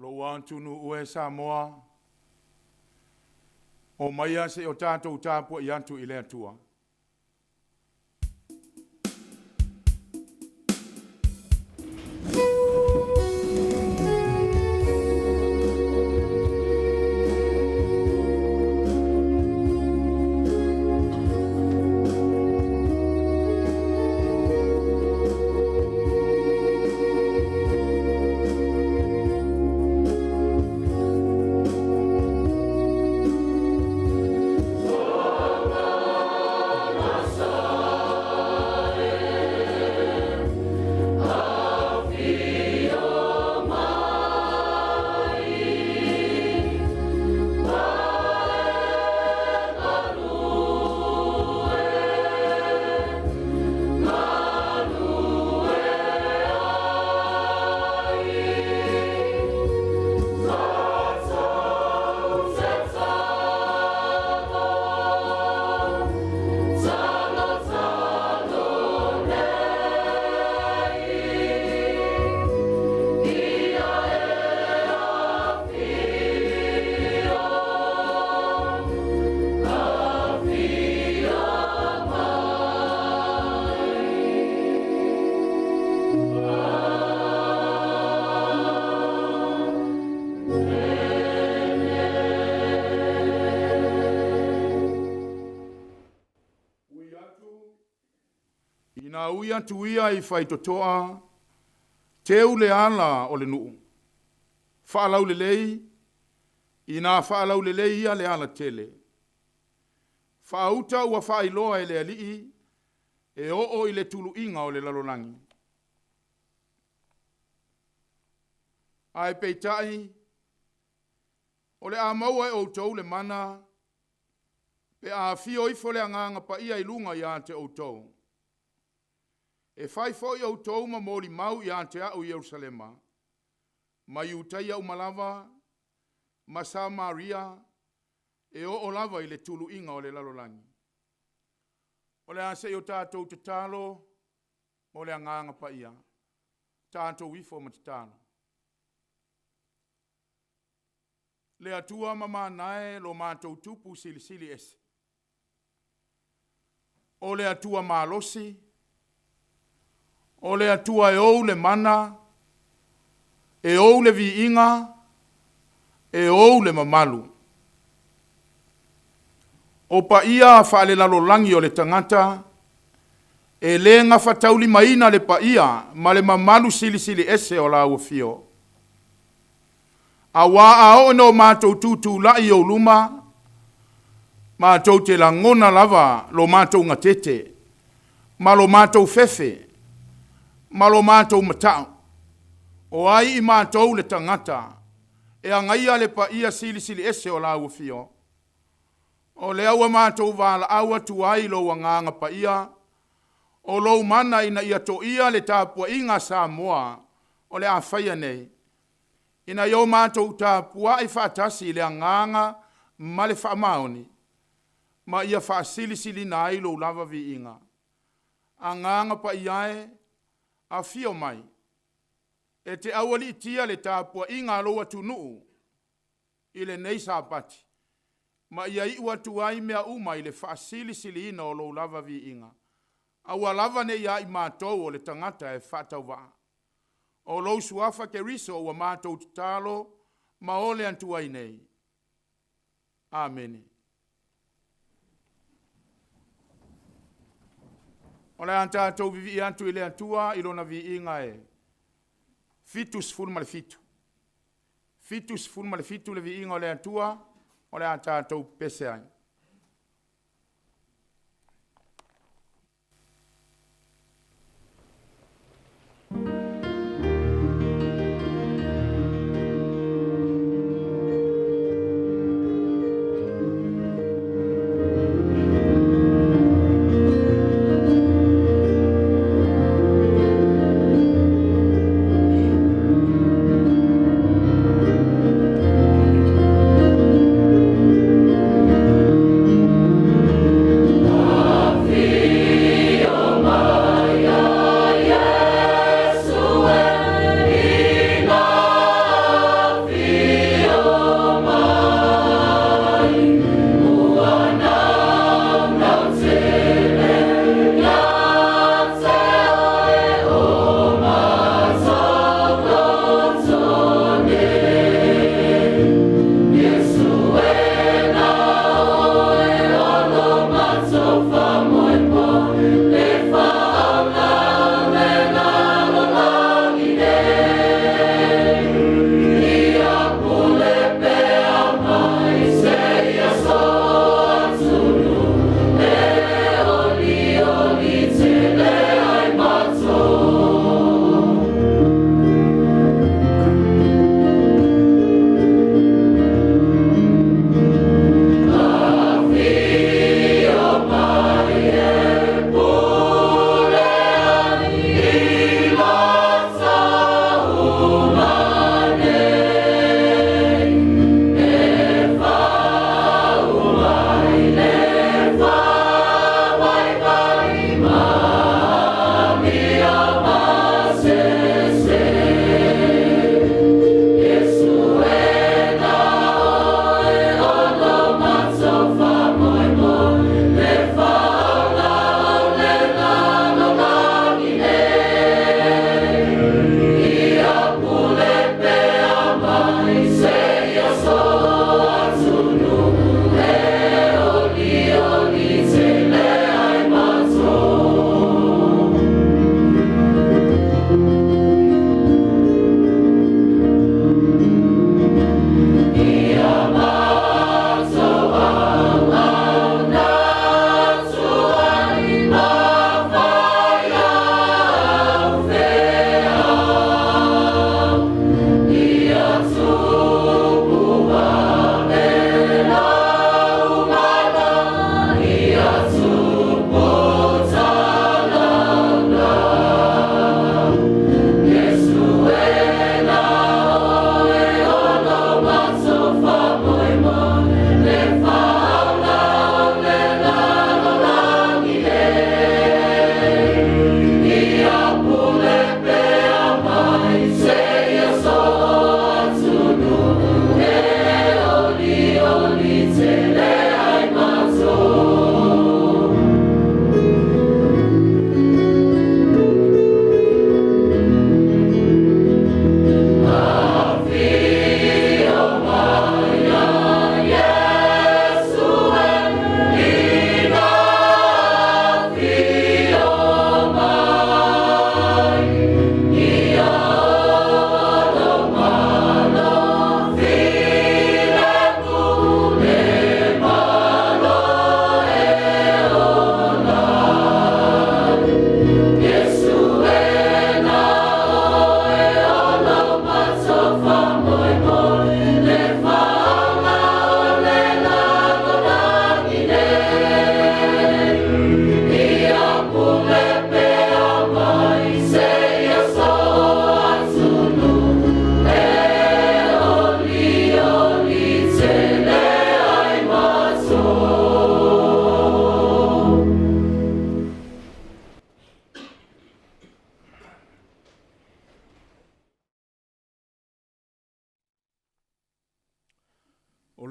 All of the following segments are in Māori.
Lo antunu ue Samoa. O maia se o tātou tāpua i antu i lea tua. Ina uia tuia I whaitotoa, teu le ala o le nuu. Whaalau le lei, ina whaalau le lei ia le ala tele. Whaauta ua whaailoa e le alii, e o I le tulu inga o le lalolangi. Ai peitai, o le amaua e outou le mana, pe a fio ifo le anganga pa ia ilunga ia te outou. E fai foi au tau ma mori mau I ante au Yerusalema. Ma iutai au malava, ma Samaria, e o lava I le tulu inga o le lalolangi. O le ase I o tātou te talo, o le anganga pa ia. Tātou ifo ma te talo. Le atua mama nae lo mātou tupu sili ese. O le atua malosi, o le atua e ou le mana, e ou le viinga, e ou le mamalu. O pa ia whaale lalolangi o le tangata, e le nga whatauli maina le pa ia, ma le mamalu sili ese o la uafio. A wā ao no mātou tūtū lai o luma, mātou te langona lava lo mātou ngatete, ma lo mātou fefe, ma lo mātou matau. O ai I mātou le tangata, e angaia le pa ia sili ese o la uafio. O le aua mātou wala aua tu ai lo wanganga pa ia, o lo mana ina ia to ia le tāpua inga Samoa, o le awhaia nei. Ina yo mātou tāpua I whaatasi le anganga ma le whaamaoni, ma ia whaasili na ai lo lava vi inga. Anganga pa iae, a fio mai, e te awali tia le tāpua inga loa tunuu, I le nei Sapati, ma ia I ua tuai mea uma I le whaasili ina o lo lava vi inga. Aua lava ne ia I mātou o le tangata e whaatau waa. O lo suafa ke riso ua mātou tutalo, ma ole antuai nei. Amen. O le antātou vivi antu I le antua, ilona vi inga e. Fitus fulma le fitu. Fitus fulma le fitu le vi inga o le antua, o le antātou pese ai.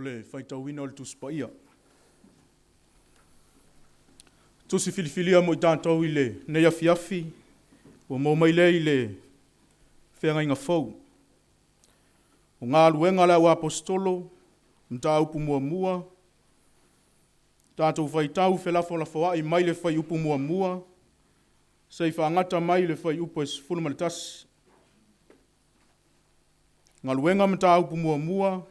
le whaitauina o le tusipaia. Tusi filifilia mo I tātou I le nei Afiafi, o mō mai le I le whenga inga whau. O ngā luenga le au apostolo, mta upu mua mua, tātou whaitau whelafo la whaai mai le whai upu mua mua, sei whaangata mai le whai upu es fulumalitasi. Ngā luenga mta upu mua mua,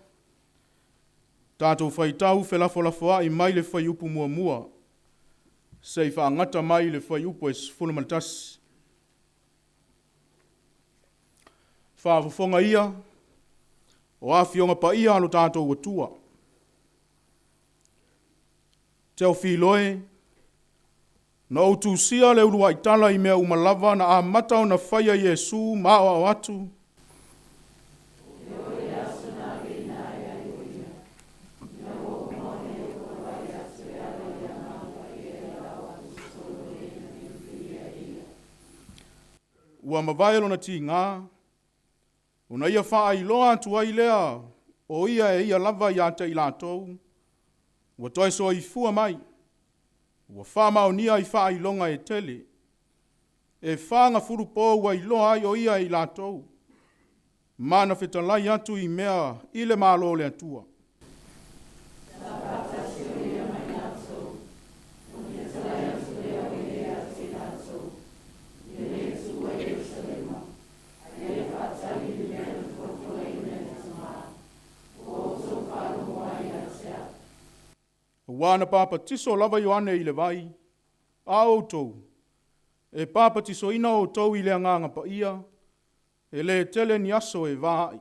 tātou whaitau whelafo la whaai mai le whai upu mua mua, sei whaangata mai le whai upu es fulumalitasi. Whaafafonga ia, o awhionga pa ia alo tātou watua. Te au whiloe, na o tūsia le urua itala I mea umalava na a matao na whaia Yesu maa o atu. Ua mawaialo na ti ngā, una ia wha I loa atu ai lea, o ia e ia lava I ata I lātou, ua toi so I fua mai, ua wha maonia I wha I longa e tele, e wha ngā furu pō ua I loa ai o ia I lātou, mana whetalai atu I mea I le mālo le atua. Wana papa tiso lava Ioane I le vai, a outou, e papa tiso ina outou I le anganga pa ia, e le tele ni aso e vai.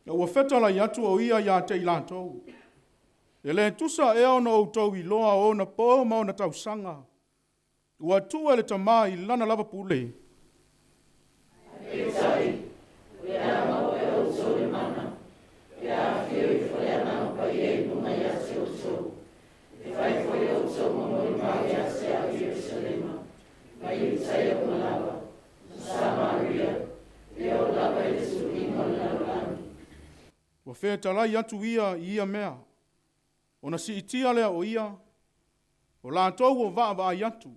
Ua whetala I atu o ia ia te I lātou. E le tusa e ona outou I loa o na pō ma o na tausanga. Ua tua le tamā I lana lava pule. Ua whetalai atu ia mea. Ona si itia lea o ia, o lātou o vaa I atu,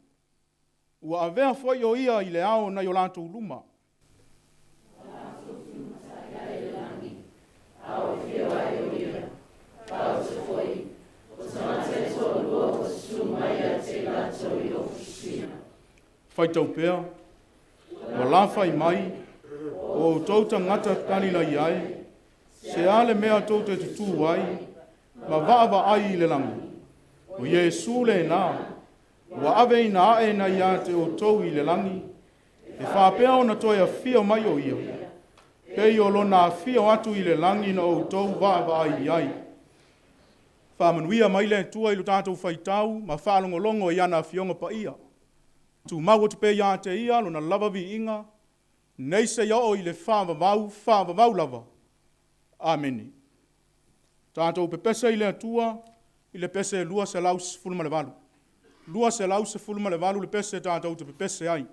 ua avea foi o ia I le ao na I o lātou luma. Whaitau pēr, o lawhai mai, o tauta ngata kanila I ai, se ale mea tauta tutu ai, ma vaava ai le langi. O Yesu le nā, ua ave ina ae na ia te o tau I le langi, e whapea o na toi a whio mai o ia. Pei o lona a whio atu I le langi na o tau vaava ai ai. Whamanuia mai le tua I lo tātou whaitau, ma whalongolongo I ana a whionga pa ia. Tu mau te pe ia te ia, lona lava vi inga, nei se iao I le whavavau lava. Ameni. Tātou pepese I le atua, I le pese lua se laus fulma le valu. Lua se laus fulma le valu le pese tātou te pepese ai.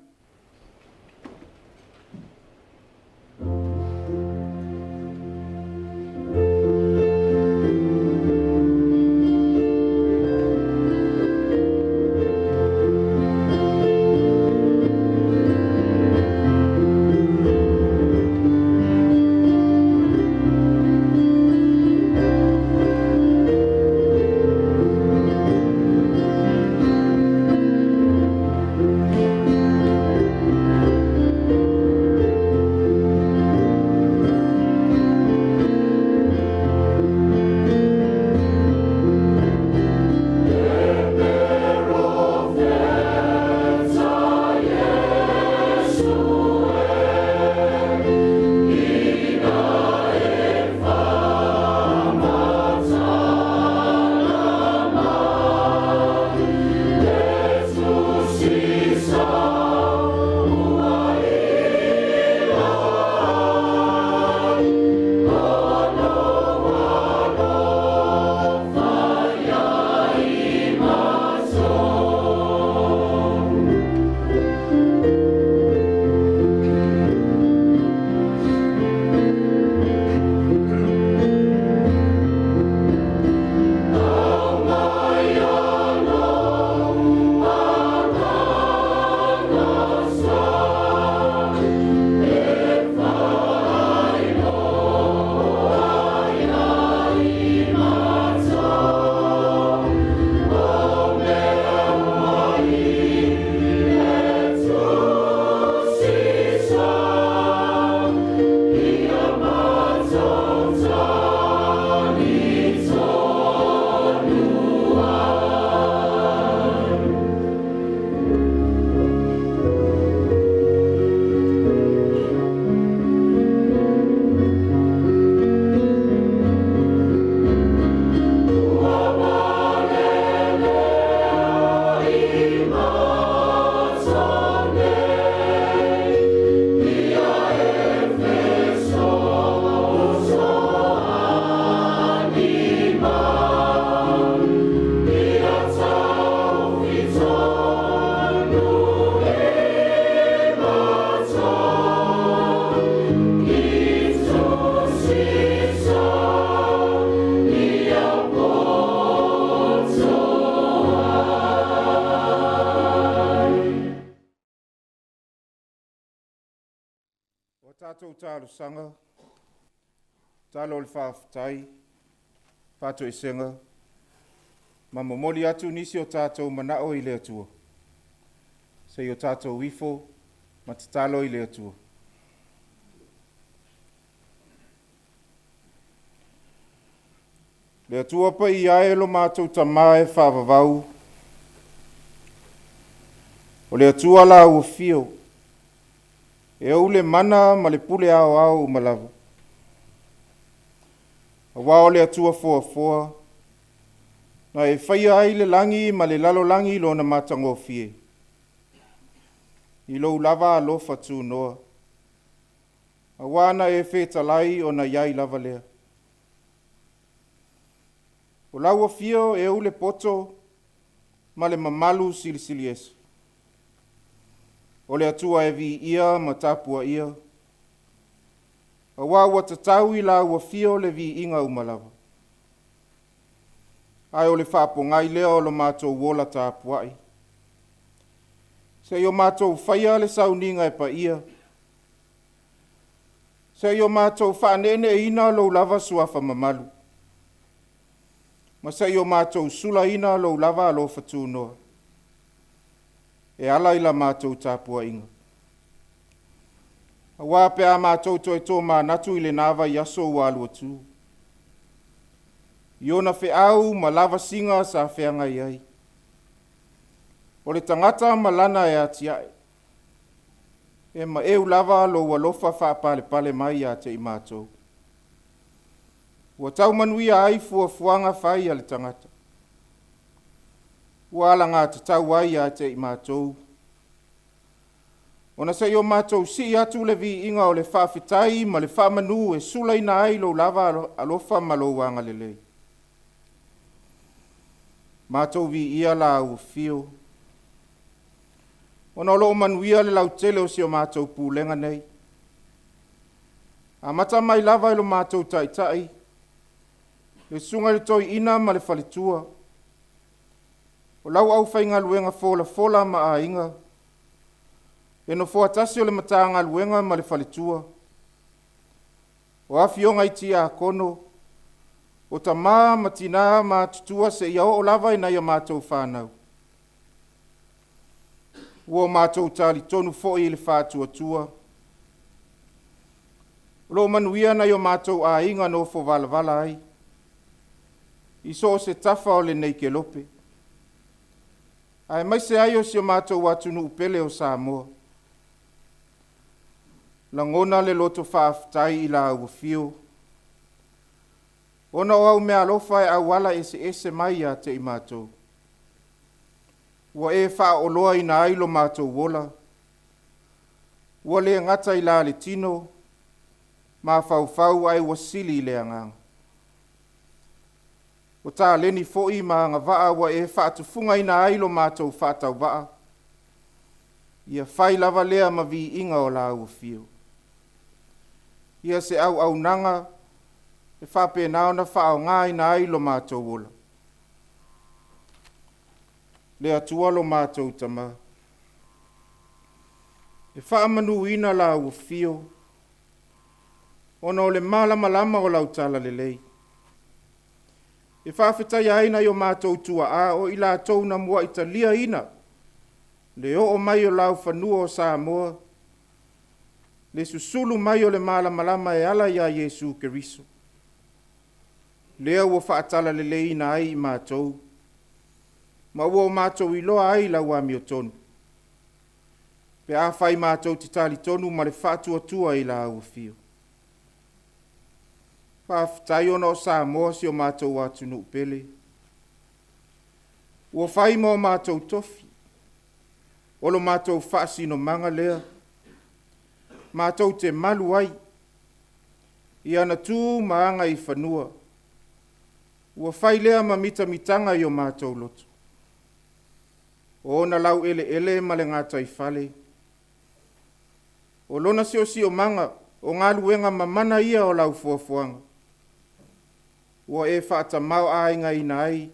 Tātou tālu sanga, tālo le whaafitai, whātou e senga, ma momoli atu nisi o tātou manao i le atua. Se o tātou wifo, ma te talo i le atua. Le atua pa i ae lo mātou tamae whaavavau. O le atua la ua fio. E au le mana ma le pule ao au malava. A wao le atua foa foa. Na e whaia ai le langi ma le lalo langi lo na matango fie. I lo lava alo fatu noa. A wana e whetalai o na iai lava lea. O laua fio e au le poto ma le mamalu sili esu. O le atua e vi ia ma tapua ia. A wawa tatau i la ua fio le vi inga umalava. Ai o le whaapongai lea o lo mātou wola tapuai. Se o mātou whaia le Sauniga e pa ia. Se o mātou whaanene ina lo lava suafa mamalu. Ma se o mātou sula ina lo lava alo fatu noa. E ala ila mātou tāpua inga. A wāpe a mātou toi tō mā natu i le nāwa i aso wālua tū. Iona whi au ma lava singa sa whianga i ai. O le tangata ma lana e ati ai. E ma eu lava lo walofa whaapale pale mai a te i mātou. Ua tau manuia ai fuanga whai a le tangata. Wala ngā te tau ai a te i mātou. Ona se o mātou si atu le vi inga o le whawhitai ma le whamanu e sulai na ai lo lava alofa ma lo wanga lelei. Mātou vi ia la au fio. Ona lo manuia le lau tele o si o mātou pūlenga nei. A mata mai lava ilo mātou taitai. Le sunga le toi ina ma le whalitua. O lau au whainga luenga fola ma a inga. E no fuatasi o le matanga luenga ma le whalitua. O awhionga iti a kono. O ta maa matina ma tutua se iao o lava ina ia mātou whanau. Ua mātou tali tonu fo i le whātua tua. Lo manuia na ia mātou a inga no fo vala ai. I so se tafa o le nei ke lope. Ai mai se ai o si o mātou watunu upele o Samoa. Langona le loto whaafitai i la ua fio. Ona o au mea alofa e au wala ese mai a te i mātou. Ua e wha o loa i na ailo mātou wola. Ua le ngata i la le tino. Ma fau ai wasili i le angang. O tā leni fo'i ma ngā waa wa e whaatufunga i na ailo mātou whaatau waa. Ia whai lava lea ma vi inga o la ua fio. Ia se au nanga e whape nao na whao ngā i na ailo mātou wola. Lea tualo mātou tama. E whaamanu ina la ua fio. Ona o le malama o lau tala lelei. E whawhitai aina i o mātou tua a o ila tau na mua italia ina. Le o mai o lau whanua o Samoa. Le susulu mai o le malama e ala ia Yesu Keriso. Lea ua whaatala le ina ai i mātou. Ma ua o mātou i loa ai lau ami o tonu. Pe a whai mātou titali tonu ma le whaatua tua i la au fio. Whaafitai ona o Samoa si o mātou watunu upele. Ua whai mo mātou tofi. Olo mātou whaasino manga lea. Mātou te malu ai. I ana tū maanga i whanua. Ua whai lea ma mitanga i o mātou loto. O na lau ele ma le ngātai whale. O lona si o manga o ngā luenga mamana ia o lau fuafuanga. Ua e whaata mau ainga ina ai.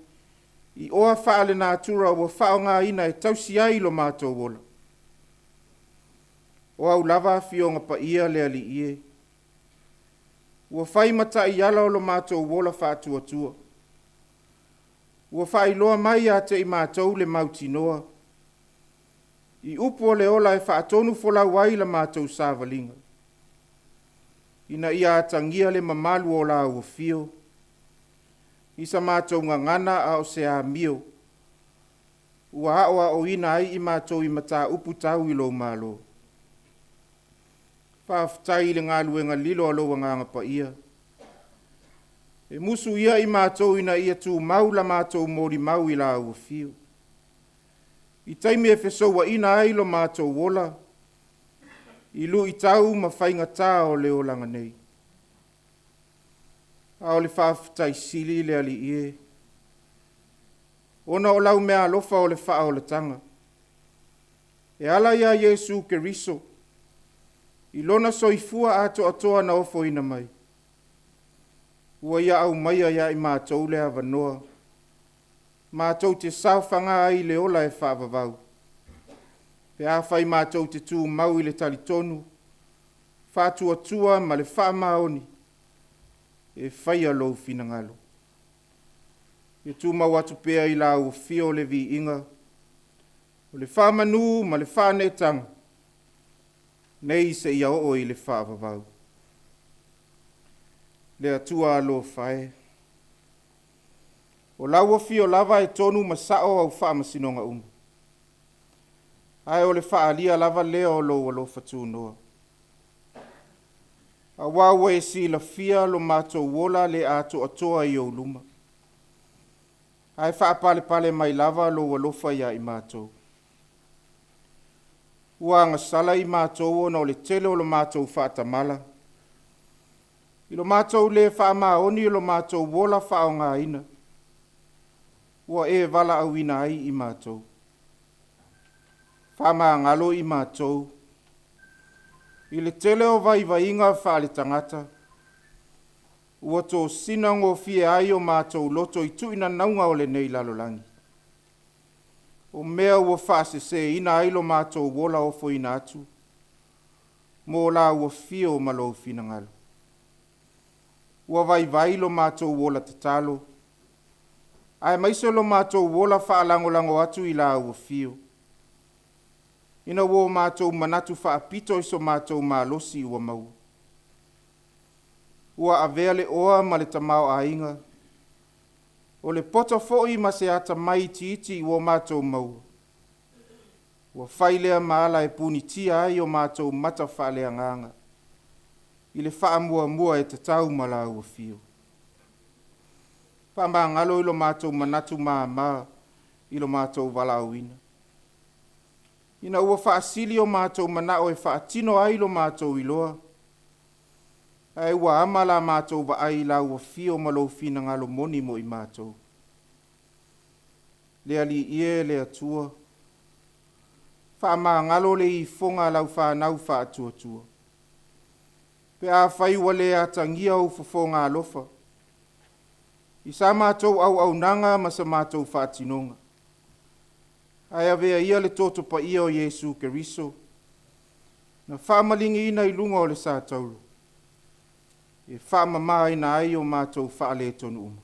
I oa whaale nā tura ua whao ngā ina e tausi ai lo mātou wola. O au lava fionga pa ia le ali ie. Ua fai mata i ala o lo mātou wola whātua tua. Ua fai loa mai a te i mātou le mautinoa. I upo le ola e whaatonu fola wai la mātou sāvalinga. Ina ia atangia le mamalu o la ua fio. Isa mātou ngangana a o se a mio. Ua haoa o ina ai i mātou i mata upu tau i lo malo. Whaafitai le ngā luenga lilo alo wa nganga pa ia. E musu ia i mātou ina ia tū mau la mātou mori mau i la ua fio. I taimi e whesoa ina ai lo mātou wola. I lu i tau ma whainga tā o le olanga nei. A o le whaafitai sili le ali ie. Ona o lau mea alofa o le wha o le tanga. E ala ia Yesu Keriso. I lona soifua ato atoa na ofo ina mai. Ua ia au maia ia i mātou le avanoa. Mātou te sauwhanga ai le ola e whaavavau. Pe a whai mātou te tū mau i le talitonu. Whātua tua ma le whaamaoni. E whai alo finangalo. E tū mau atu pea i la ua fio le vi inga. O le whaamanu ma le whaanetanga. Nei se ia o i le whaavavau. Le atua alo whae. O laua fio lava e tonu masao au whaamasinonga umu. Ai o le whaalia lava leo lo alo fatu noa. A wawa e si la fia lo mātou wola le ato atoa i o luma. Ai whaapale pale mai lava lo alofa ia i mātou. Ua ngasala i mātou ona o le tele o lo mātou whaatamala. I lo mātou le whaamaoni o lo mātou wola whaonga ina. Ua e vala au ina ai i mātou. Whaamaangalo i mātou. I le tele o vai inga whaale tangata. Ua tō sina ngō fie ai o mātou loto i tuina naunga o le nei lalolangi. O mea ua whaase se ina ai lo mātou wola o fo ina atu. Mō la ua fio malo finangalo. Ua vai lo mātou wola te talo. Ai maiso lo mātou wola whaalangolango atu i la ua fio. Ina wo mātou manatu whaapito iso mātou mālosi ua mau. Ua avea le oa ma le tamao a inga. O le pota fo'i ma se ata mai tiiti ua mātou mau. Ua whailea maala e puni tia ai o mātou mata whaalea nganga. I le wha mua e te tau ma la ua fio. Wha maa ngalo ilo mātou manatu maa ilo mātou wala awina. Ina ua wha asili o mātou manao e wha atino ai ilo mātou iloa. Ai ua amala mātou wa ai la ua fio malo fina ngalo moni mo i mātou. Le ali ie le atua. Wha maa ngalo le i fonga lau wha nau wha atua tua. Pe a whai wale a tangia o fofonga alofa. I sa mātou au nanga ma sa mātou whātinonga. Ai avea ia le toto pa ia o Yesu Keriso. Na whaamalingi ina i lunga o le sātauru. E whaamama ina ai o mātou whaale tonu uma.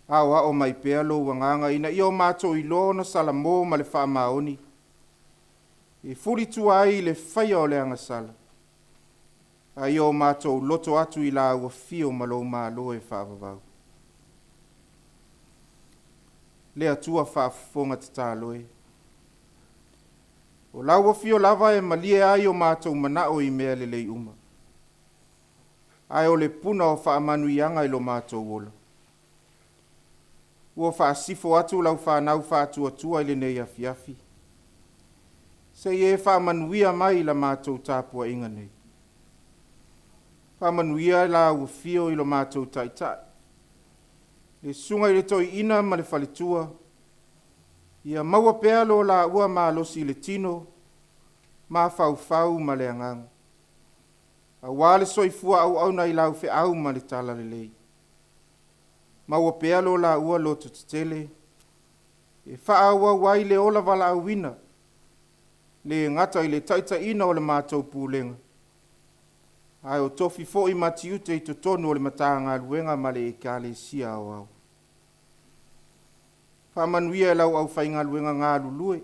Awa o mai pea lo wanganga ina i o mātou i lona salamo ma le whaamaoni. E furi tua ai le whaia o le angasala. Ai o mātou loto atu i la ua fio malo mālo e whaavavau. Le atua whaafonga te tāloe. O la ua fio lava e malie ai o mātou manao i mea lelei uma. Ai o le puna o whaamanu ianga i lo mātou wola. Ua whaasifo atu lau whanau whaatua tua i le nei Afiafi. Se e whaamanuia mai la mātou tāpua inga nei. Whaamanuia la ua fio i lo mātou taitai. Le sunga i le toi ina ma le whalitua. Ia maua pea lo la ua maa losi le tino. Maa whau ma le angang. A wale soifua au na i lau fe au ma le tala le lei. Maua pea lo la ua loto te tele. E wha aua wai le ola wala au wina. le ngata i le taitaina o le mātou pūlenga. Ai o tofi fo i matiu te i totonu o le matanga luenga ma le ekalesia o au. Whamanuia lau au whainga luenga ngā lulue.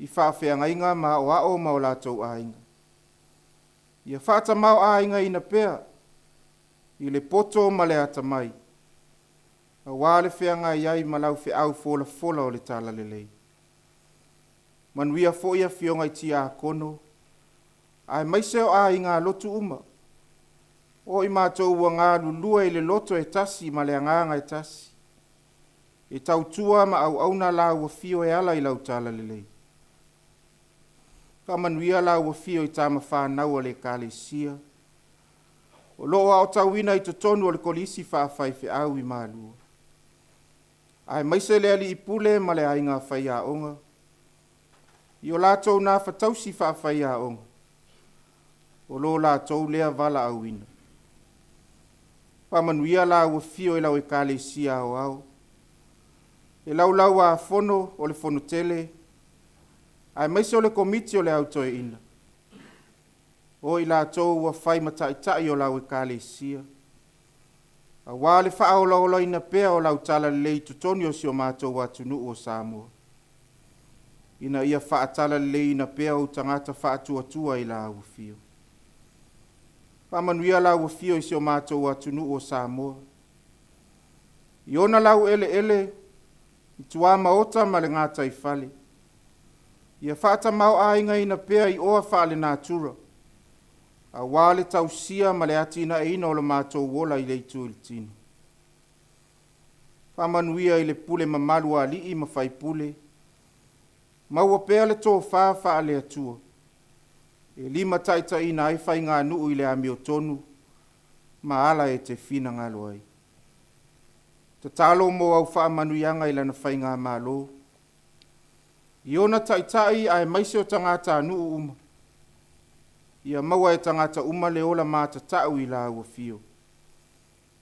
I whaafeanga inga ma o ao ma o lātou ainga. Ia whaata mau ainga ina pea. I le poto ma le atamai. A wale whianga iai ma lau whi au fola fola o le tala lelei. Manuia fo ia fionga i ti a kono. Ai maiseo a i ngā lotu uma. O i mātou ua ngā lulua i le loto e tasi ma le anganga e tasi. E tautua ma au auna la ua fio e ala i lau tala lelei. Ka manuia la ua fio i tama whanau o le kalesia. O loa o tauina i totonu o le kolisi whaafai fe au i mālua. Ai maise le ali i pule ma le ainga whai a onga. I o lātou nā whatausi whaafai a onga. O lo lātou lea vala au ina. Pamanuia la ua fio i lau e kalesia o au. E lau a fono o le fono tele. Ai maise o le komiti o le autoe ina. O i lātou ua whai mataitai o lau e kalesia. A wale whaola ina pea o lau tala lei tutoni o si o mātou atunu o Samoa. Ina ia whaatala lei ina pea o tangata whaatuatua i la ua fio. Pamanuia lau ua fio i si o mātou atunu o Samoa. Iona lau ele, i tua maota ma le ngāta i whale. Ia whaata mau ainga ina pea i oa whaale nātura. A wale tausia ma le atina e ina o le mātou wola i le itu il tino. Whamanuia i le pule mamalu a li i ma whai pule. Maua pea le tō wha le atua. E lima taita ina ai whai ngā nuu i le ami o tonu. Ma ala e te whina ngalo ai. Te talo mo au whaamanuianga i lana whai ngā malo. Iona taitai ai maise o tangata nuu uma. Ia maua e tangata uma le ola māta tau i la ua fio.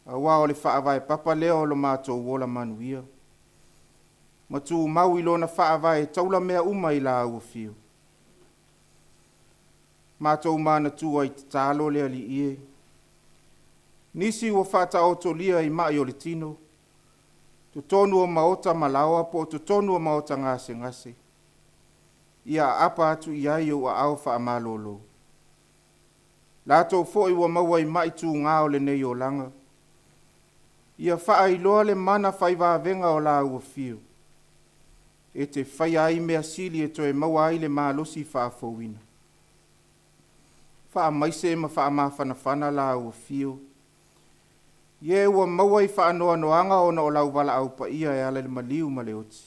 A wā o le whaavai papa leo lo mātou wola manuia. Matu mau i lona whaavai taula mea uma i la ua fio. Mātou mana tua i te talo lea li ie. Nisi ua whata otolia i mai o le tino. Tutonu o maota malawa po tutonu o maota ngase. Ia apa atu i ai o a au wha amalolo. Lātou fo i wa maua i mai tū ngā o le nei o langa. Ia wha i loa le mana whai venga o la ua fio. E te whai ai mea sili e toe maua ai le mālosi wha fōwina. Wha maise ma wha mawhanawhana la ua fio. Ie ua maua i wha noa noanga o na o lau wala au pa ia e ala le maliu ma le oti.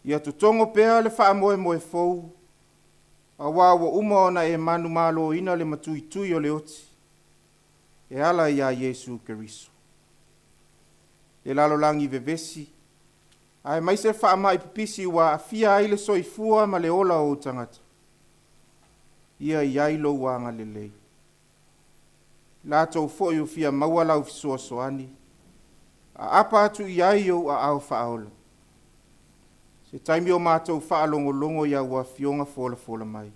Ia tutongo pea le wha moe fōu. A wā wa uma ona e manu malo ina le matui o le oti. E ala ia Yesu Keriso. E lalo langi vevesi. Ai maise wha mai pipisi wa afia ai le soifua ma le ola o tangata. Ia iailo wanga le lei. Lātou fo i ufia maualau fisua soani. A apa atu iaio a au whaola. Se taimi o mātou whaalongo ia ua fionga fola mai.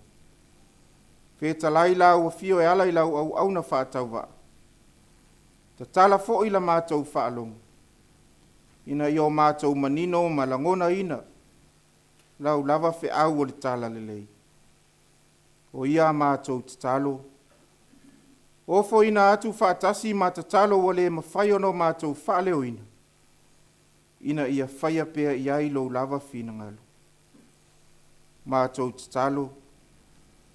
Wheta lai la ua fio e ala i lau au auna whaatau wa. Ta tala fo i la mātou whaalongo. Ina i o mātou manino ma langona ina. Lau lava whe au o le tala lelei. O ia mātou te talo. Ofo ina atu whaatasi ma te talo wale ma whai ono mātou whaaleo ina. Ina ia whaia pea i ai lo lava whina ngalu. Mātou te talo.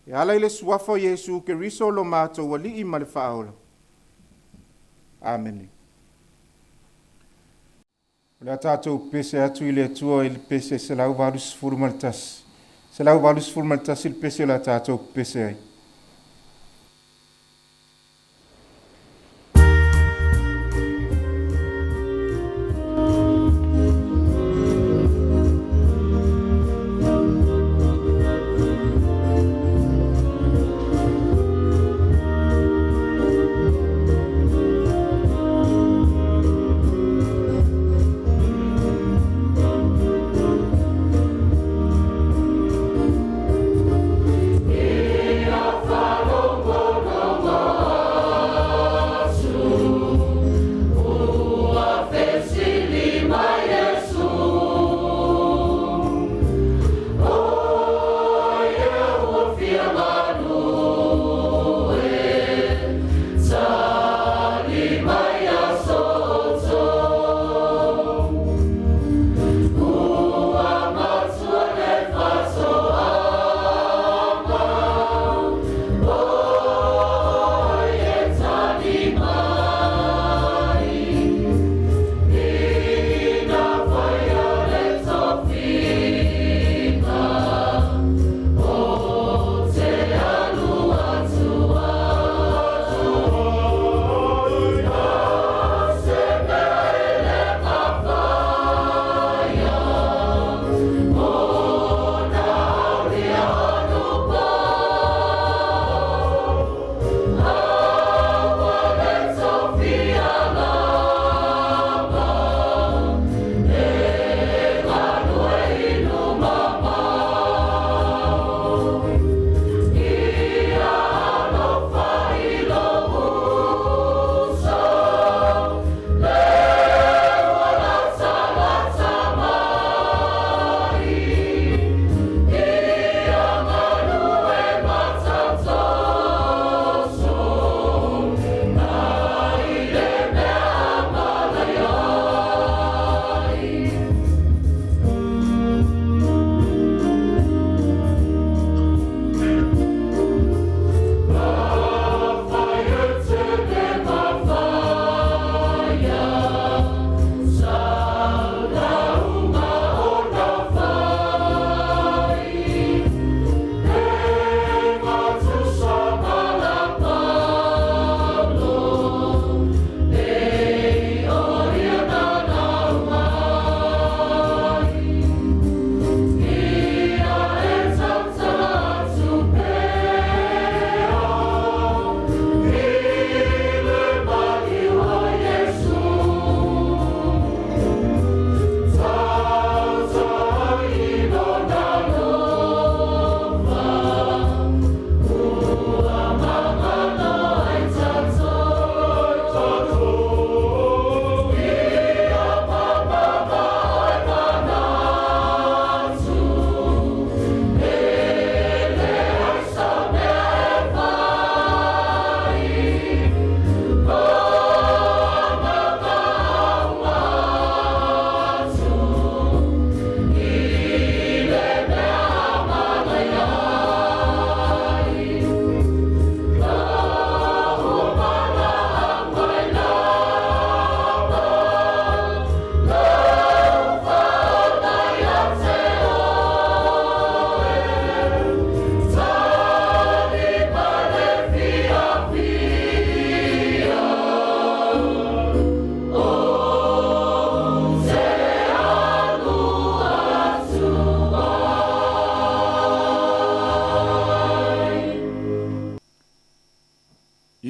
E ala ile suafo Yesu Keriso lo mātou wali i ma le whaola. Amen. Le tātou pese atu i le atua i le pese se lau valus furmaltas. Se lau valus furmaltas i le pese la tātou pese ai.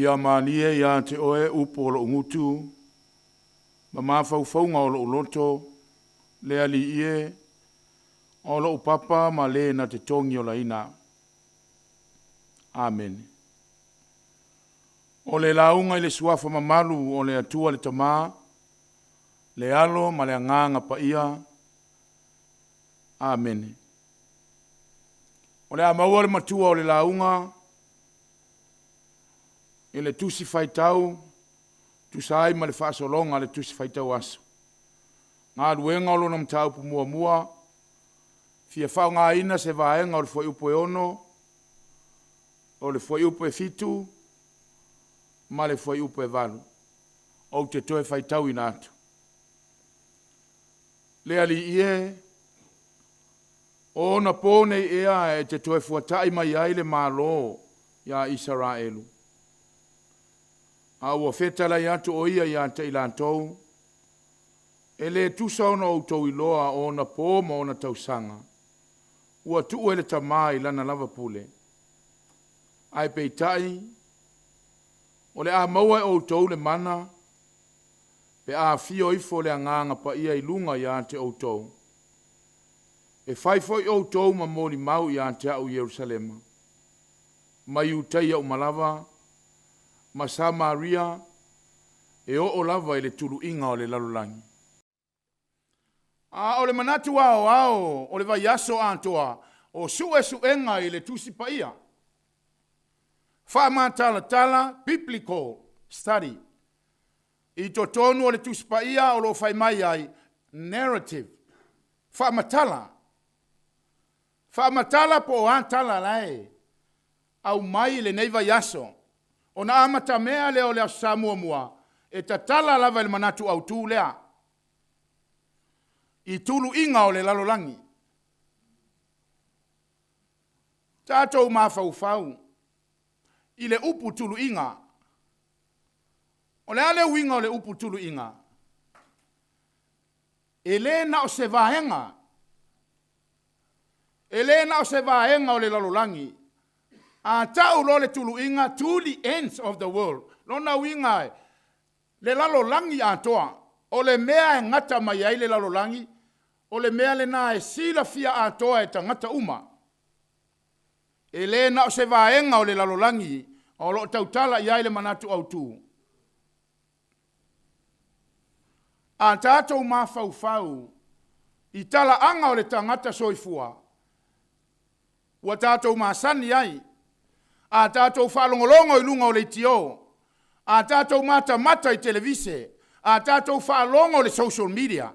ia manie ia te oe upo o lo ngutu, ma mawhauwhaunga o lo uloto, lea li ie, o lo upapa ma le na te tongi o la ina. Amen. O le launga i le suafa mamalu o le atua le tamaa, le alo ma le anganga pa ia. Amen. O le amaua le matua o le launga, i le tusi faitau, tusai ma le whaasolonga le tusi faitau aso. Ngā ruenga o lona mtau pu mua mua, fia whao ngā ina se vaenga o le fwoi upo e ono, o le fwoi upo e fitu, ma le fwoi upo e valu, o te toe faitau ina atu. Le ali ie, o na pōne ea e te toe fuatai mai ai le mālo ia Israelu. A ua whetala i atu o ia te ilantou, e le tusa ona o tau iloa o na pō ma o na tausanga, ua tuu e le tamai lana lava pule. Ai peitai, o le a maua e o tau le mana, pe a fio ifo le anganga pa ia ilunga ia te o tau. E whaifo i o tau ma mōli mau ia te au Yerusalema. Ma iutai au malava, ma Samaria, e o lava i le tulu inga o le lalulangi. A o le manatu ao, o le vai aso antoa, o suenga i le tusi pa ia. Wha tala, biblical study. I to tonu o le tusi pa ia, o lo whai mai ai, narrative. Wha matala po o antala lai. Au mai le neiva yaso. O na amata mea leo leo Samoa mua. E tatala lava le manatu au tu lea. I tulu inga o le lalolangi. Tātou mawhau. I le upu tulu inga. O le ale winga o le upu tulu inga. E le na o se vahenga. E le na o se vahenga o le lalolangi. A tau lo le tulu inga to the ends of the world. Lona winga le lalolangi a toa. O le mea e ngata mai ai le lalolangi. O le mea le na e sila fia a toa e tangata uma. E le na o se vahenga o le lalolangi. O lo tautala i ai le manatu au tu. A tātou mawhau. I tala anga o le tangata soifua. Ua tātou masani ai. A tātou whaalongolongo i lunga o le tio. A tātou mata i televise. A tātou whaalongo le social media.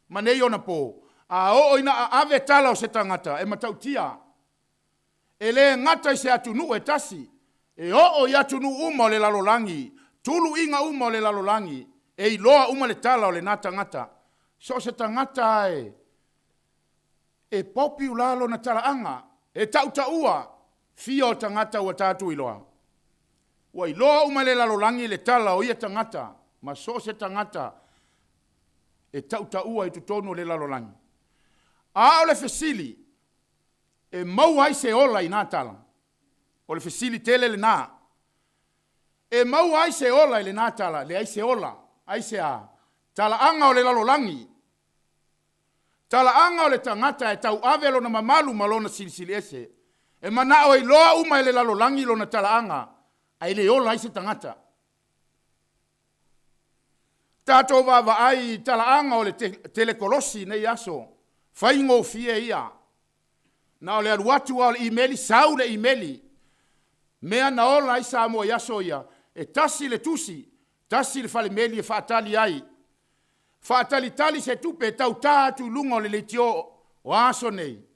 Manei ona po. A o ina a ave tala o se tangata. E matautia. E le ngata i se atunu e tasi. E o i atunu uma o le lalolangi. Tulu inga uma o le lalolangi. E i loa uma le tala o le nā tangata. So se tangata e. E popi ulalo na tala anga. E tautaua. Fia o tangata ua tātu iloa. Ua iloa uma le lalolangi le tala o ia tangata. Ma so se tangata. E tautaua i tutonu le lalolangi. A o le fesili. E mau ai se ola i nā tala. O le fesili tele le nā. E mau ai se ola i le nā tala. Le ai se ola. Ai se a. Tala anga o le lalolangi. Tala anga o le tangata e tau avelo na mamalu malona silisili ese. E mana o i loa uma i le lalolangi lo na tala anga. Ai le ola i se tangata. Tātou wawa ai tala anga o le telekolosi nei aso. Whaingo fie ia. Na o le aruatu o le imeli, sau le imeli. Mea na ola i Samoa i aso ia. E tasi le tusi. Tasi le fale meli e whaatali ai. Whaatali tali se tupe e tau tātu lunga o le leitio o aso nei.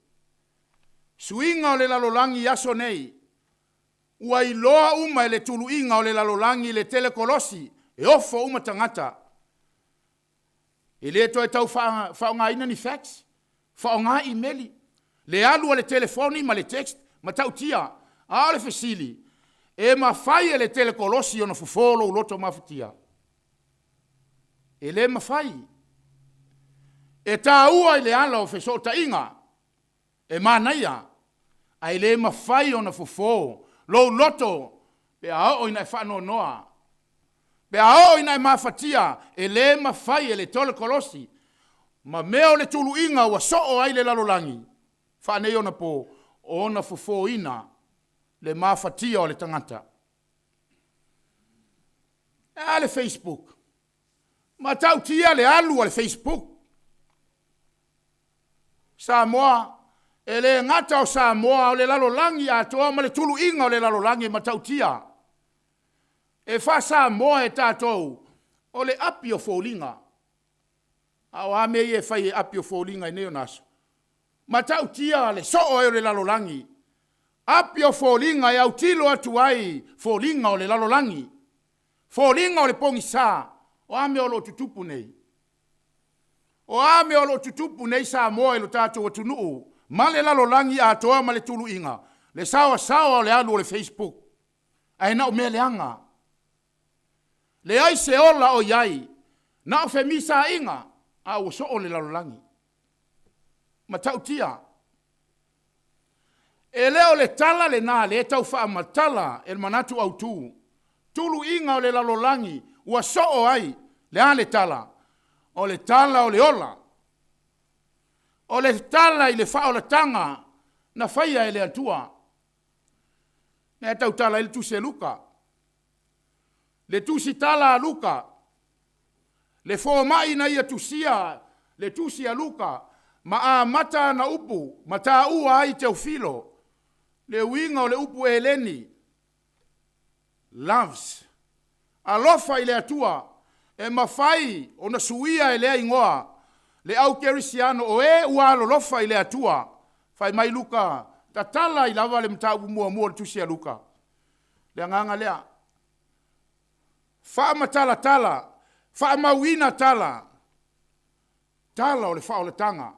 Suinga o le lalolangi i aso nei. Ua i loa uma e le tulu inga o le lalolangi le telekolosi. E ofo uma tangata. E le to e tau whaonga ina ni fax. Whaonga imeli. Le alu o le telefoni ma le text. Ma tau tia. A le fesili. E ma fai e le telekolosi o na fufolo uloto mafutia. E le ma fai. E tā ua i le ala o fesota inga. E ma naia. A le ma fai o na fufo. Lo loto. Pe ao ina whano noa. Pe ao ina mafatia e le mawhai e le tole kolosi. Ma meo le tulu inga wa soo ai le lalolangi. Whanei ona po ona fufo ina le mafatia o le tangata. E le Facebook. Ma tau tia le alu o le Facebook. Samoa, e le ngata o Samoa o le lalolangi atoa ma le tulu inga o le lalolangi ma tau tia. E wha Samoa e tātou o le api o fōlinga. Au ame e whai e api o fōlinga i neo naso. Ma tau tia le soo e o le lalolangi. Api o fōlinga e au tilo atu ai fōlinga o le lalolangi. Fōlinga o le pongi sā. O ame o lo tutupu nei. O ame o lo tutupu nei Samoa e lo tātou atu nuu. Ma le lalolangi atoa ma le tulu inga. Le sawa o le alu o le Facebook. Ai na o mea le anga. Le ai se ola o iai. Na o femisa inga. A o so o le lalolangi. Ma tau tia. E leo le tala le nā le tau wha matala e manatu au tū. Tulu inga o le lalolangi. Ua so o ai. Le a le tala. O le tala o le ola. O le tala i le wha o le tanga. Na whaia e le atua. Ne tau tala i le tusi e luka. Le tusi tala a luka. Le fo mai na ia tusia. Le tusi a luka. Ma a mata na upu. Ma ta ua ai te ufilo. Le winga o le upu e leni. Loves. Alofa i le atua. E mawhai o na suia e lea ingoa. Le au kerisiano o e ua alolofa i le atua. Whai mai luka. Ta tala i lava le mta upu mua le tusi a luka. Le anganga lea. Wha matala tala. Wha mawina tala. Tala o le wha o le tanga.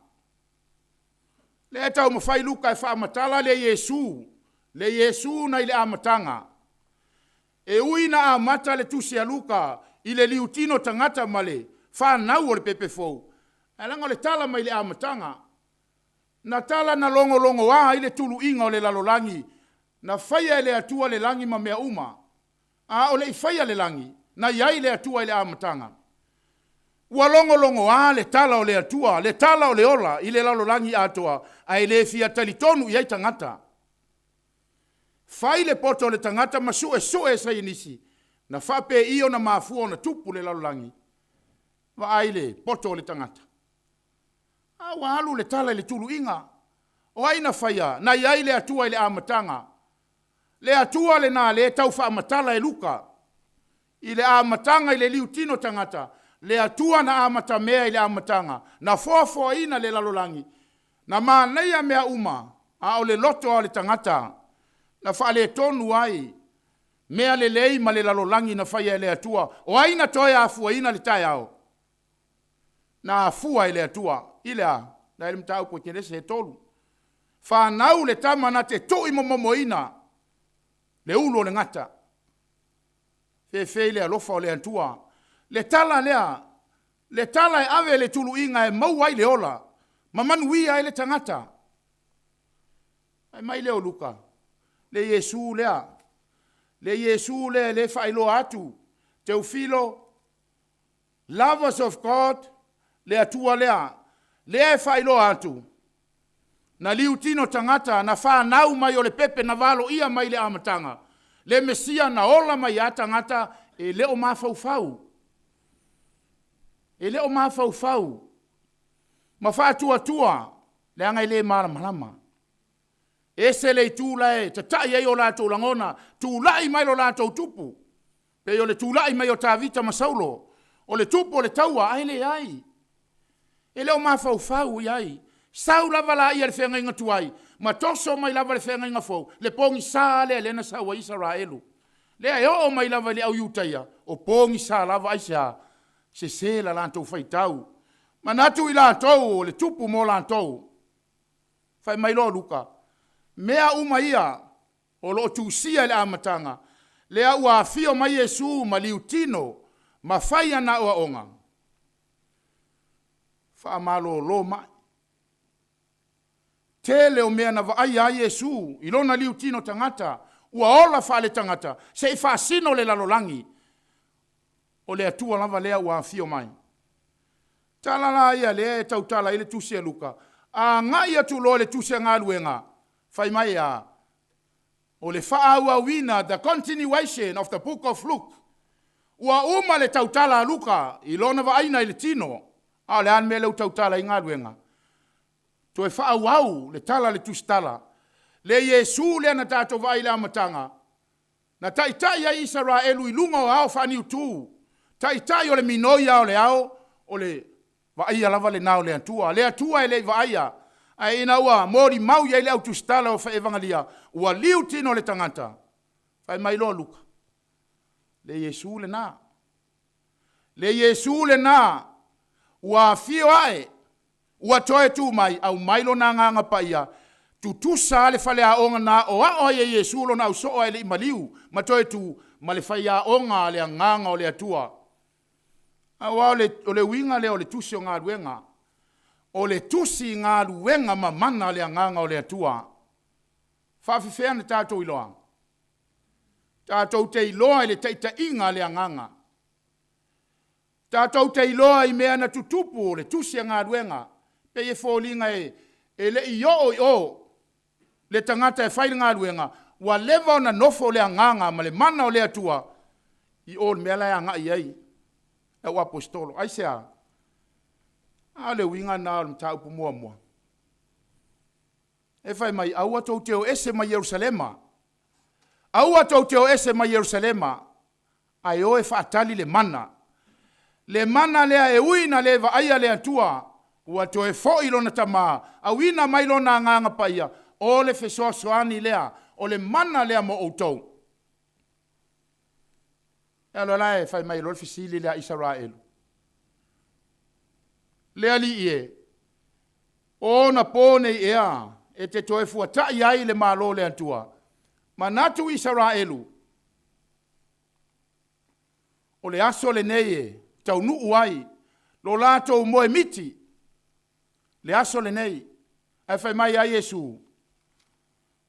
Le tau mawhai luka e wha matala le Yesu. Le Yesu na i le amatanga. E ui na amata le tusi a luka. I le liutino tangata male. Wha nau o le pepe fou. E langa le tala mai le amatanga. Na tala na longo wa i le tulu inga o le lalolangi. Na whaia le atua le langi ma mea uma. A o le i whaia le langi. Na iai le atua i le amatanga. Ua longo wa le tala o le atua. Le tala o le ola i le lalolangi atua. Ai le fia talitonu iai tangata. Whai le poto le tangata ma sue sa inisi. Na whape io na mafua na tupu le lalolangi. Wa ai le poto le tangata. Wa alu le tala le tulu inga. O aina whaia. Na iai le atua i le amatanga. Le atua le na le tau wha amatala e luka. I le amatanga i le liutino tangata. Le atua na amata mea i le amatanga. Na fua ina le lalolangi. Na maa neia mea uma. A o le loto o le tangata. Na wha le tonu ai. Mea le lei ma le lalolangi na whaia le atua. O aina toia afua ina le tai au. Na afua i le atua. Ile a. Na ele mtau po kene se tolu. Whanau le tama na te tui momo ina. Le ulo le ngata. Fe le alofa o le antua. Le tala lea. Le tala e ave le tulu inga e mauai le ola. Mamanu ia e le tangata. Ai mai leo luka. Le Yesu lea. Le Yesu le whailo atu. Teofilo. Lovers of God. Le atua lea. Le whailo atu. Na liutino tangata na whanau mai o le pepe na valo ia mai le amatanga. Le mesia na ola mai a tangata e leo mawhau. E leo mawhau. Ma whaatua le anga i le malama. E se le tūlae, te tai ei o lātou langona, tūlai mai lo lātou tupu. Pe o le tūlai mai o tāvita masaulo. O le tupu o le taua, ai le ai. E leo mawhau i ai. Sau lava la ia le whenga inga tuai. Ma toso mai lava le whenga inga fau. Le pongi sā le lena saua Israelu. Le ai o mai lava le au iutaia. O pongi sā lava aisa. Se la lātou whaitau. Ma natu i lātou, le tupu mo lātou. Whai mai lo luka. Mea uma ia. O lo tūsia le amatanga. Le au a fio mai Yesu ma liutino. Ma whai ana o onga. Wha malo lo mai. Tele o mea na vai a Yesu, ilona liutino tangata, ua ola fa le tangata, se i whaasino le lalolangi, o le atua lava lea ua fio mai. Tala la ia lea e tautala i le tusi a luka, a ngai atu lo le tusi a ngā luenga, whai mai a, o le whaau wina, the continuation of the book of Luke, ua uma le tautala a luka, i lona wa aina i le tino, a le an me leu tautala i ngā luenga. To e whaau au, le tala le tusi tala, le Yesu le ana tātou vai le amatanga, na taitai a Israelu i lunga o au whani utu, taitai o le minoia o le au, o le vaia lava le nao le atua e le vaia, a ina ua mori mau ia le au tusi tala o whaevangalia, ua liu tino le tangata, whai mai loa luka. Le Yesu le nā. Le Yesu le nā, ua fio ae, ua toe tu mai, au mailo nā nganga pa ia, tu tusa le fale a onga na o a ye Yesu lo na uso e le imaliu, ma toe tu ma le fai a onga le nganga o le atua. A wa o le winga le o le tusi o ngā luenga, o le tusi ngā luenga ma mana le nganga o le atua. Whawhiwhea na tātou iloa. Tātou te iloa i le teita inga le nganga. Tātou te iloa i mea na tutupu o le tusi a ngā luenga, pe e fōlinga e le i o, le tangata e whaile ngā luenga, wa lewa o na nofo le nganga, ma le mana o le atua, i o le mea lai anga i ei, e o apostolo. Ai sea, a le winga na o le mta upu mua mua. E whai mai, aua tau teo ese ma Yerusalema. Aua tau teo ese ma Yerusalema, ai o e whaatali le mana. Le mana lea e uina le wa aia le atua, ua to e fo ilo na tama, a wina mai lo na nganga pa ia, o le fesoa soani lea, o le mana lea mo outou. E alo lae, fai mai lo le fisili lea Israelu. Lea li ie, o na pone ea, e te toe fuata iai le malo le atua, ma natu Israelu, o le aso le neie, tau nuu ai, lo lato moe miti, le aso le nei, e fai mai a Yesu,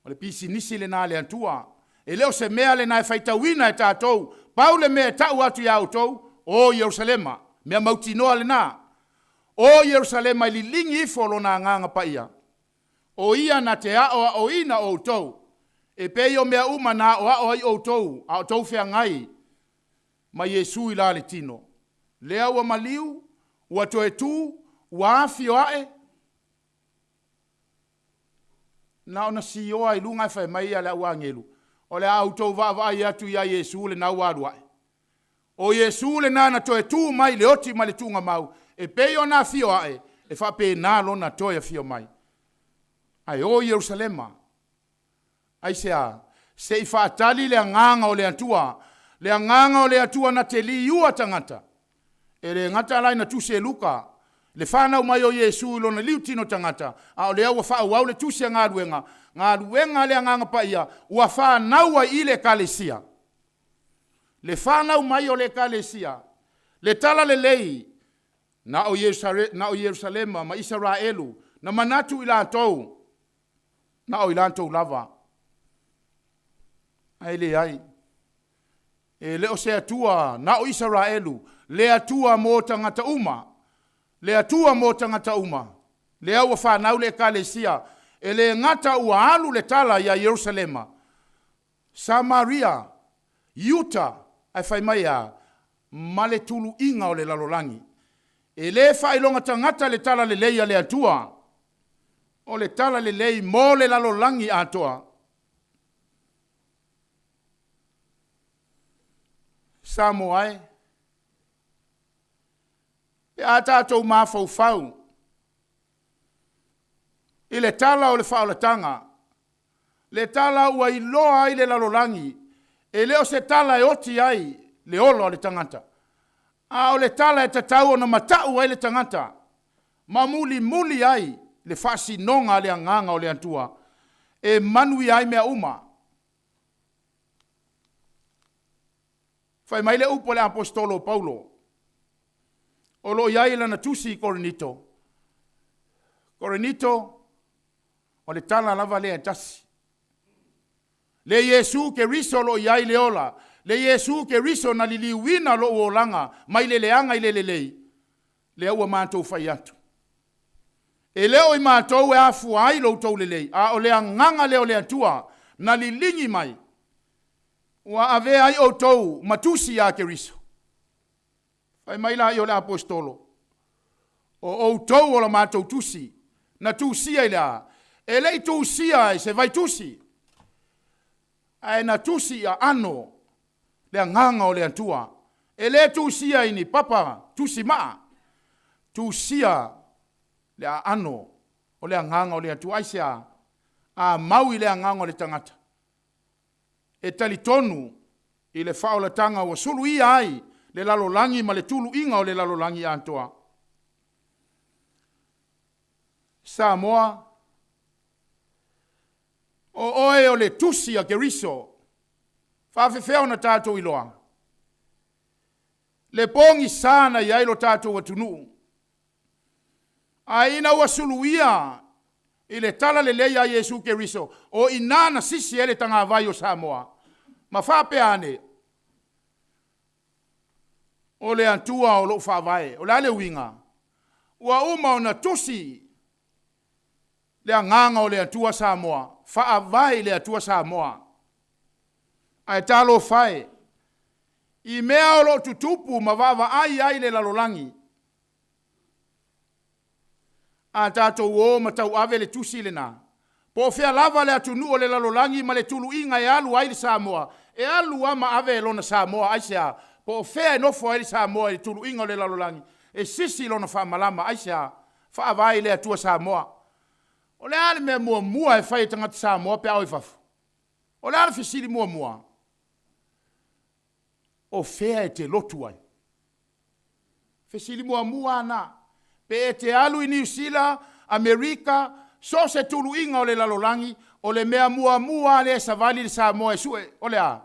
o le pisi nisi le nā le antua, e leo se mea le nā e fai tauina e tātou, pau le mea tau atu i autou, o Yerusalema, mea mautinoa le nā, o Yerusalema ili lingi ifo lo nā nganga pa ia, o ia na te ao a o ina o tou, e peio mea uma na o a o ai o tou fea ngai, ma Yesu ila le tino, lea ua maliu, ua toe tu, ua afi o ae, na ona si oa i lunga fai mai ala ua ngelu. O le autou va i atu ia Yesu le na ua aduae. O Yesu le na toe tu mai le oti ma le tunga mau. E peio na fio ae, e fa pe na lo na toe fio mai. Ai o Yerusalema. Ai se i fa atali le anganga o le atua. Le anganga o le atua na te li ua tangata. E le ngata lai na tuse luka. Le whanau mai o Yesu lo na liu tino tangata. A o le au wha au le tusi a ngā ruenga. Ngā ruenga le nganga pa ia. Ua whanau i le kalesia. Le whanau mai o le kalesia. Le tala le lei. Na o Yerusalema ma Israelu. Na manatu i lantou. Na o i lantou lava. Ai le ai. E le o se atua. Na o Israelu. Le atua mo tangata uma. Le atua mo tangata uma. Le au whanau le kalesia. E le ngata ua alu le tala ia Yerusalema. Samaria. Utah. Ai whai mai a. Male tulu inga o le lalolangi. E le whailonga tangata le tala le leia le atua. O le tala le lei mo le lalolangi atoa. Samoa. E a tātou mawhau. I le tala o le whaolatanga. Le tala ua i loa ai le lalolangi. E leo se tala e oti ai le olo o le tangata. A o le tala e tatau o na matau ai le tangata. Ma muli ai le whasi nonga le anganga o le antua. E manui ai mea uma. Whai mai le upo le apostolo Paulo. O lo iai lana tusi Korinito. Korinito, o le tala lava le tasi. Le Yesu ke riso lo iai le ola. Le Yesu ke riso na liliwina lo uolanga. Mai le leanga i le lelei. Le ua mātou whai atu. E leo i mātou e afu ai lo tau lelei. A o lea nganga leo lea tua. Na lilingi mai. Wa ave ai o tau matusi a ke riso. Whai mai la i o le apostolo. O tau o la mātou tusi. Na tusia i lea. E lei tusia i se vai tusi. Ai na tusi a ano. Lea nganga o lea tua. E le tusia i ni papa tusi maa. Tusia lea ano. O lea nganga o lea tua. Aisea. A maui lea nganga o le tangata. E tali tonu. I le whaola tanga o sulu ia ai. Le lalolangi ma le tulu inga o le lalolangi antoa. Samoa. O oe o le tusi a keriso. Whawhewheo na tātou iloa. Le pongi sana i ailo tātou atunu. A ina ua suluia i le tala le leia Yesu keriso. O inana sisi ele tanga vai o Samoa. Ma whapeane. O le antua o lo whawai. O le ale winga. Ua uma o na tusi. Le anganga o le atua Samoa. Whaavai le atua Samoa. Ai talo whae. I mea o lo tutupu ma wawa ai le lalolangi. A tātou o ma tau ave le tusi le nā. Po whea lava le atunu o le lalolangi ma le tulu inga e alu ai le Samoa. E alu ama ave lona Samoa aisea. Po whea e nofo ai le Samoa le tulu inga o le lalolangi. E sisi lona whamalama aisea. Whaavai le atua Samoa. O le ale mea mua e whai tangata Samoa pe au i fafu. O le ale whisiri mua. O whea e te lotu ai. Whisiri mua na. Pe e te alu i New Zealand, Amerika, so se tulu inga o le lalolangi, o le mea mua le savali le Samoa e sue. O le a.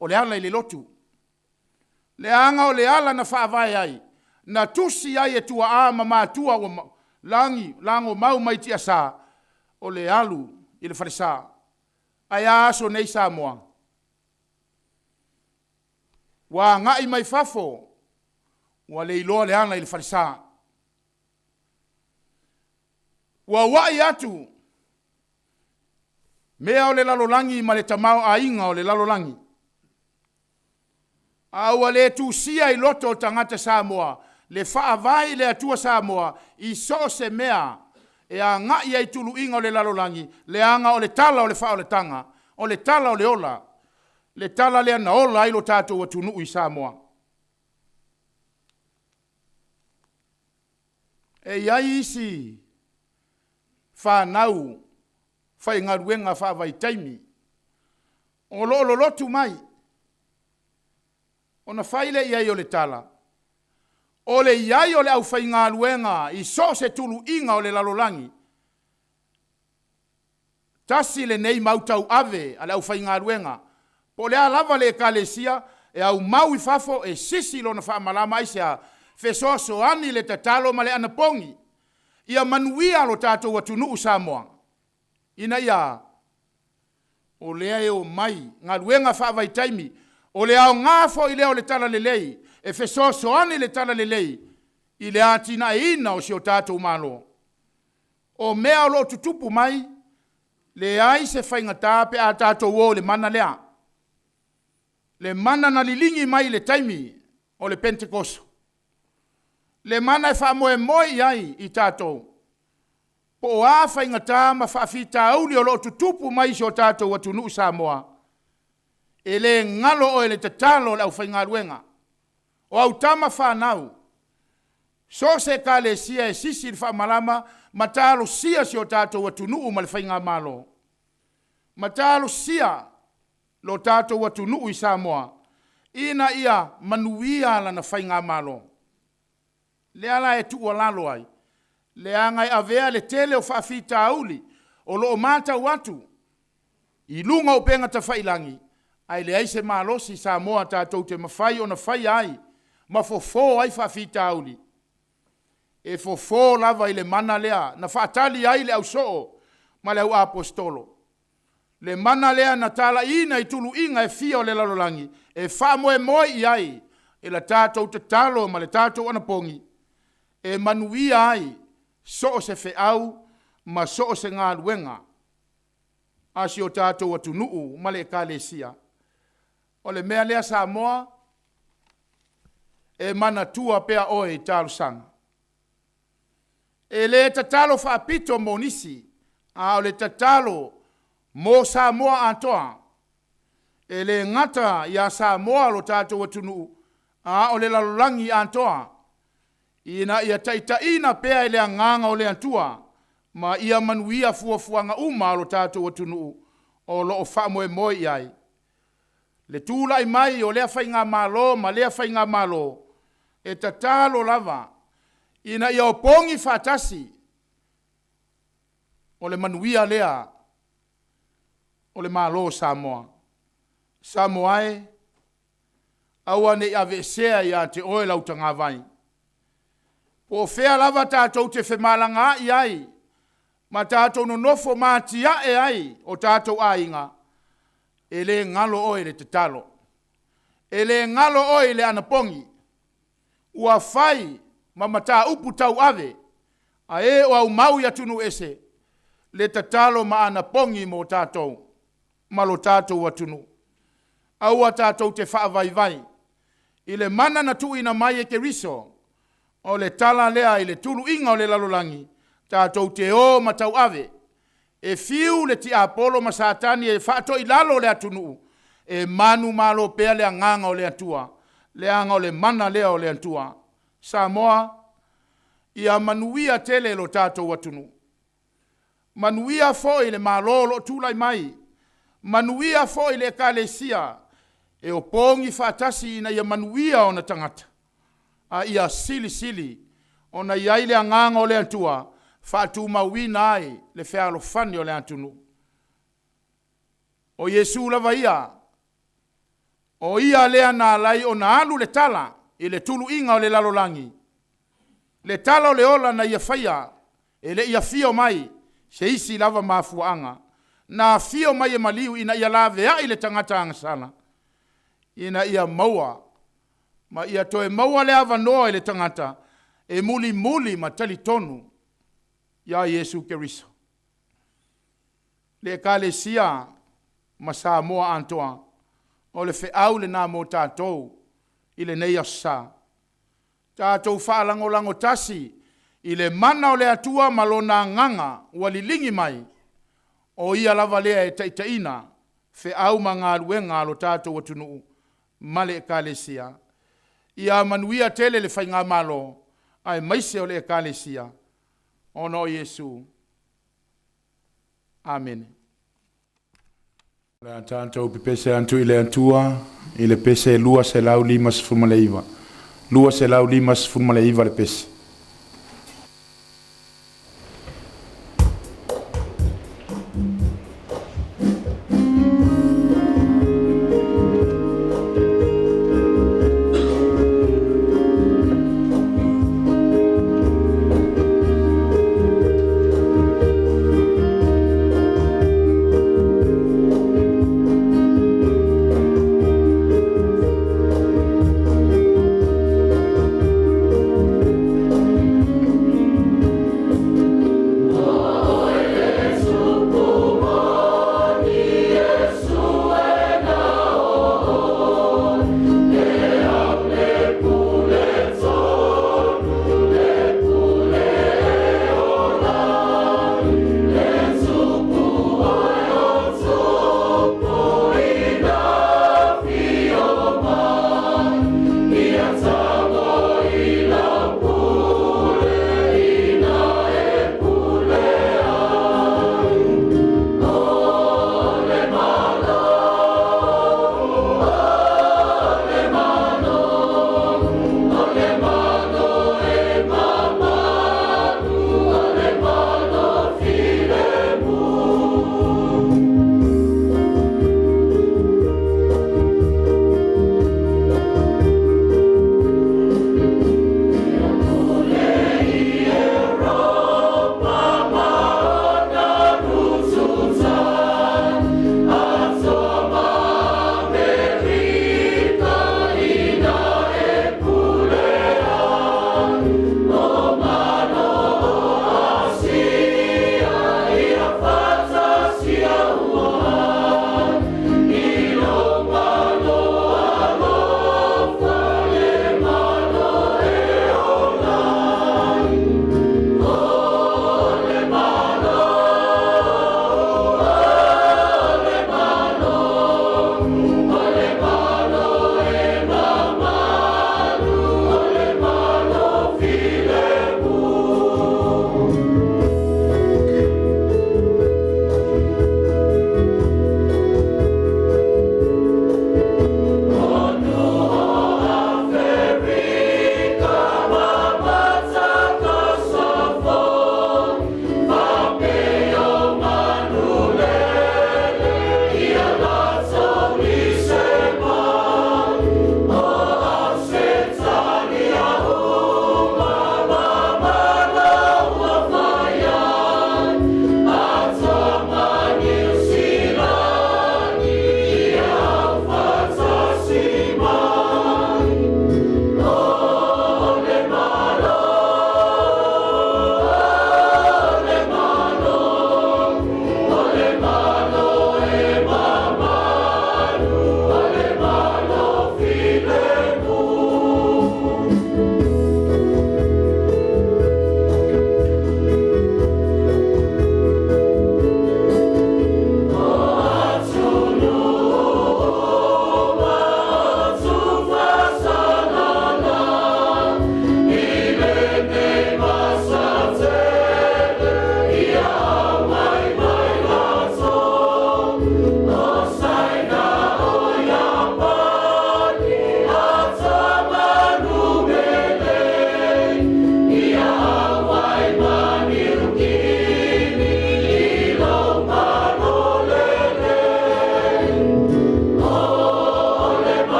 O le ala i le lotu. Le anga o le ala na whaavai ai. Na tusi ai e tua a mamatua o lango mau mai tia sa o le alu i le farisa ai aso nei Samoa wa ngai mai fafo wa le iloa le ana i le farisa wa wai atu mea o le lalolangi ma le tamao a inga o le lalolangi a wa le tusia i loto tangata Samoa le whaavai le atua Samoa i so se mea e a ngai ai tulu inga o le lalolangi le anga o le tala o le wha o le tanga o le tala o le ola le tala le ana ola ilo tātou atunu i Samoa e iai isi whanau whai ngaruenga whaavai taimi o lo lotu mai o na whaile iai o le tala o le iai o le au whai ngā luenga i so se tulu inga o le lalolangi. Tasi le nei mautau ave a le au whai ngā luenga. Po le alava le kalesia e au mau i fafo e sisi lo na wha malama aisea fesoso ani le tatalo ma le anapongi. Ia manuia lo tātou atunu Samoa. Ina ia o lea e o mai ngā luenga whaavai taimi o le au ngāfo i leo le tala le lei. E fesoso ane le tala le lei, i le atina e ina o si o tātou malo. O mea o lo tutupu mai, le ai se whaingata pe a tātou o le mana lea. Le mana na lilingi mai le taimi o le Pentekoso. Le mana e wha moe ai i tātou. Po o a whaingata ma whaafita auli o lo tutupu mai si o tātou atunu Samoa. E le ngalo o le tatalo le au whaingaruenga. O au tama whanau. So se ka le sia e sisi wha malama, matalo sia si o tātou atunu ma le whainga malo. Matalo sia lo tātou atunu i Samoa. Ina ia manuia la na whainga malo. Le ala e tu o lalo ai. Le angai avea le tele o whaafita auli. O lo o mata watu. I lunga o penga ta whailangi. Ai le aise malo si Samoa tātou te mawhai o na whai ai. Ma fofo ai whaafita auli. E fofo lava i le mana lea. Na whaatali ai le au soo. Ma le au apostolo. Le mana lea na tala ina I tulu inga e fia o le lalolangi. E wha moe moe iai. E la tātou te talo ma le tātou anapongi. E manuia ai. So o se fe au. Ma so o se ngā luenga. Asi o tātou atu nuu. Ma le kālesia. O le mea lea Samoa. E mana tua pea oe I tālu sanga. E le tatalo whaapito mo nisi. A o le tatalo mo Samoa antoa. E le ngata ia Samoa lo tātou atunu. A o le lalolangi antoa. Ina ia taitaina pea ele anganga o le antua. Ma ia manuia fuafuanga uma lo tātou atunu. O lo o whaamoe moe iai. Le tūla I mai o lea whainga malo ma lea whainga malo. E tatalo lava. Ina ia o pongi whatasi. O le manuia lea. O le malo Samoa. Samoae. Aua ne avesea ia te oe lautanga vai. O fea lava tātou te whemalanga iai. Ma tātou no nofo mātia e ai. O tātou ainga. E le ngalo oe le te talo. E le ngalo oe le anapongi. Ua fai. Ma mata upu tau ave. A e o au mau ya tunu ese. Le tatalo ma anapongi mo tātou. Ma lo tātou atunu. Aua tātou te wha vai vai. I le mana na tu ina mai e ke riso. O le tala lea I le tulu inga o le lalolangi. Tātou te o ma tau ave. E fiu le ti apolo ma satani e whaato I lalo le atunu. E manu malo pea le anganga o le atua. Le anga o le mana lea o le atua. Samoa, ia manuia tele lo tātou atunu. Manuia fo I le malolo tūlai mai. Manuia fo I le kālesia. E o pongi whaatasi ina ia manuia o na tangata. A ia sili. O na iai le anganga o le antua. Whaatu mawina ai le whealo whani o le antunu. O Yesu lava ia. O ia lea nā lai o na alu le tala. I le tulu inga o le lalolangi. Le tala o le ola na ia whaia. E le ia fio mai. Se isi lava mafuanga. Na fio mai e maliu ina ia lavea I le tangata angasana. Ina ia maua. Ma ia toe maua le avanoa I le tangata. E muli ma tali tonu. Ia Yesu Keriso. Le kālesia ma Samoa antoa. O le wheau le nā mō tātou. I le nei asa. Tātou whaalango tasi. I le mana o le atua malona nganga. Walilingi mai. O ia lava lea e taitaina. Wheau ma ngā luenga lo tātou atunu. Male e kālesia. Ia manuia tele le whainga malo. Ai maise o le e kālesia. Ono Yesu. Amen. Le tātou pepese antu I le antua. I le pese lua se lau lima sfumaleiva. Lua se lau lima sfumaleiva le pese.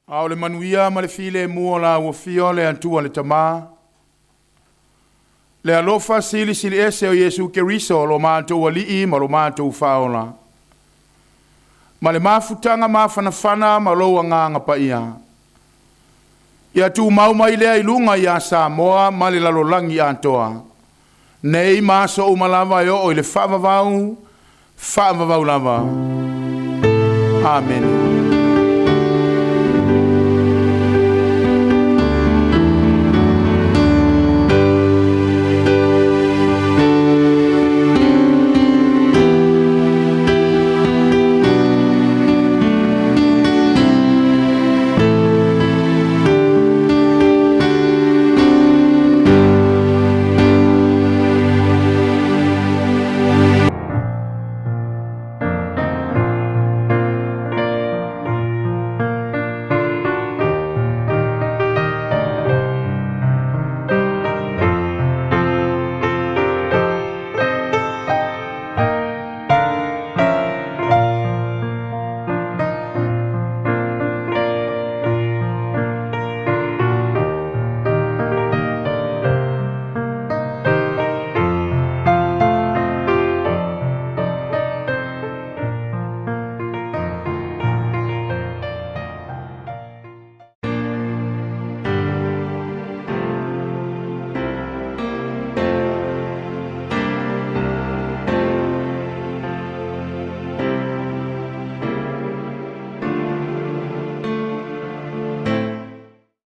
A o le manuia ma le file mua la ua fio le antua le tama. Le alofa sili sili ese o Yesu Keriso lo mātou alii ma lo mātou faola. Ma le mafutanga mafanafana ma lo nganga pa ia. Ia tu mau mai lea ilunga ia Samoa ma le lalolangi antoa. Nei maso o malava yo o le whaavavau lava. Amen.